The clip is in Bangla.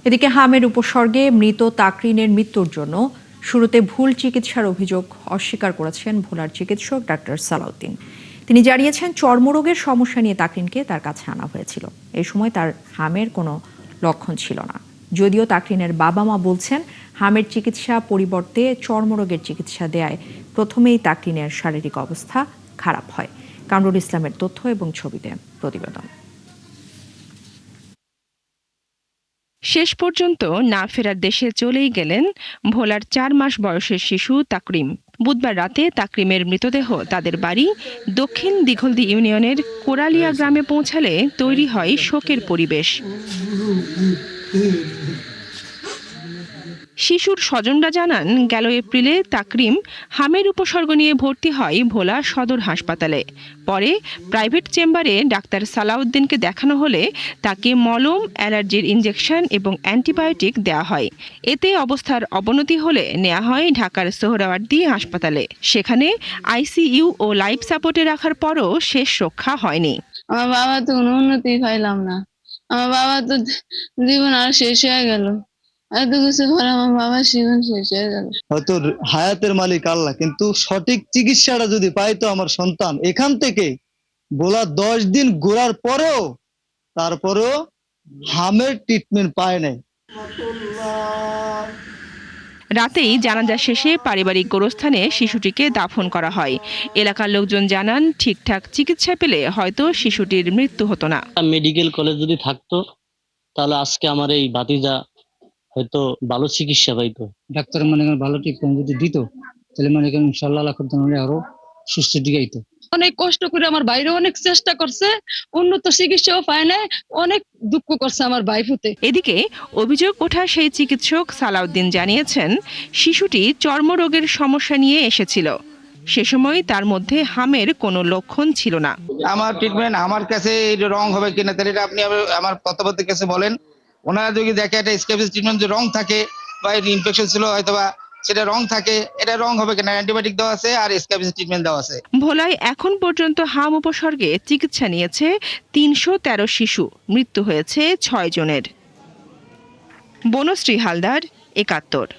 এদিকে হামের উপসর্গে মৃত তাকরিনের মৃত্যুর জন্য শুরুতে ভুল চিকিৎসার অভিযোগ অস্বীকার করেছেন ভোলার চিকিৎসক ডাক্তার সালাউদ্দিন। তিনি জানিয়েছেন চর্মরোগের সমস্যা নিয়ে তাকরিনকে তার কাছে আনা হয়েছিল। এই সময় তার হামের কোনো লক্ষণ ছিল না। যদিও তাকরিনের বাবা মা বলছেন হামের চিকিৎসা পরিবর্তে চর্মরোগের চিকিৎসা দেয়ায় প্রথমেই তাকরিনের শারীরিক অবস্থা খারাপ হয়। কামরুল ইসলামের তথ্য এবং ছবিতে প্রতিবেদন। শেষ পর্যন্ত না ফেরার দেশে চলেই গেলেন ভোলার 4 মাস বয়সের শিশু তাকরিম। বুধবার রাতে তাকরিমের মৃতদেহ তাদের বাড়ি দক্ষিণ দিঘলদি ইউনিয়নের কোরালিয়া গ্রামে পৌঁছালে তৈরি হয় শোকের পরিবেশ। শিশুর স্বজনরা জানান, গেল এপ্রিলে তাকরিম হামের উপসর্গ নিয়ে ভর্তি হয় ভোলা সদর হাসপাতালে। পরে প্রাইভেট চেম্বারে ডাক্তার সালাউদ্দিনকে দেখানো হলে তাকে মলম, অ্যালার্জির ইনজেকশন এবং অ্যান্টিবায়োটিক দেওয়া হয়। এতে অবস্থার অবনতি হলে নেওয়া হয় ঢাকার সোহরাওয়ার্দী হাসপাতালে। সেখানে আইসিইউ ও লাইফ সাপোর্টে রাখার পরও শেষ রক্ষা হয়নি। আমার বাবা তো উন্নতি পাইলাম না। আমার বাবা তো জীবন আর শেষ হয়ে গেল। এত কিছু পরে আমার বাবার জীবন শেষ হয়ে গেল। হয়তো হায়াতের মালিক আল্লাহ, কিন্তু সঠিক চিকিৎসাটা যদি পাইতো আমার সন্তান এখান থেকে বলা 10 দিন ঘোরার পরেও তারপরেও হামের ট্রিটমেন্ট পায় নাই। রাতেই জানাজা শেষে পারিবারিক গোরস্থানে শিশুটিকে দাফন করা হয়। এলাকার লোকজন জানান, ঠিকঠাক চিকিৎসা পেলে হয়তো শিশুটির মৃত্যু হতো না। মেডিকেল কলেজ যদি থাকতো তাহলে আজকে আমার এই ভাতিজা হয়তো ভালো চিকিৎসা পাইতো। ডাক্তার মনে করেন ভালো ট্রিটমেন্ট যদি দিত তাহলে মনে করেন ইনশাআল্লাহ আরো সুস্থ দিকে আইতো। অনেক কষ্ট করে আমার বাইরে অনেক চেষ্টা করছে, উন্নত চিকিৎসাও পায় না, অনেক দুঃখ করছে আমার ভাই ফুতে। এদিকে অভিযোগ ওঠা সেই চিকিৎসক সালাউদ্দিন জানিয়েছেন, শিশুটি চর্মরোগের সমস্যা নিয়ে এসেছিল। সে সময় তার মধ্যে হামের কোনো লক্ষণ ছিল না। আমার ট্রিটমেন্ট আমার কাছে রং হবে কিনা তাহলে এটা আপনি আমার তত্ত্বাবধায়কের কাছে বলেন। ওনারা যদি দেখে এটা স্ক্যাবিস ট্রিটমেন্ট যে রং থাকে বা ইনফেকশন ছিল হয়তোবা সেটা রং থাকে, এটা রং হবে কিনা, অ্যান্টিবায়োটিক দেওয়া আছে আর স্ক্যাবিস ট্রিটমেন্ট দেওয়া আছে। ভোলায় এখন পর্যন্ত হাম উপসর্গে চিকিৎসা নিয়েছে 313 শিশু, মৃত্যু হয়েছে 6 জনের। বনশ্রী হালদার, 71।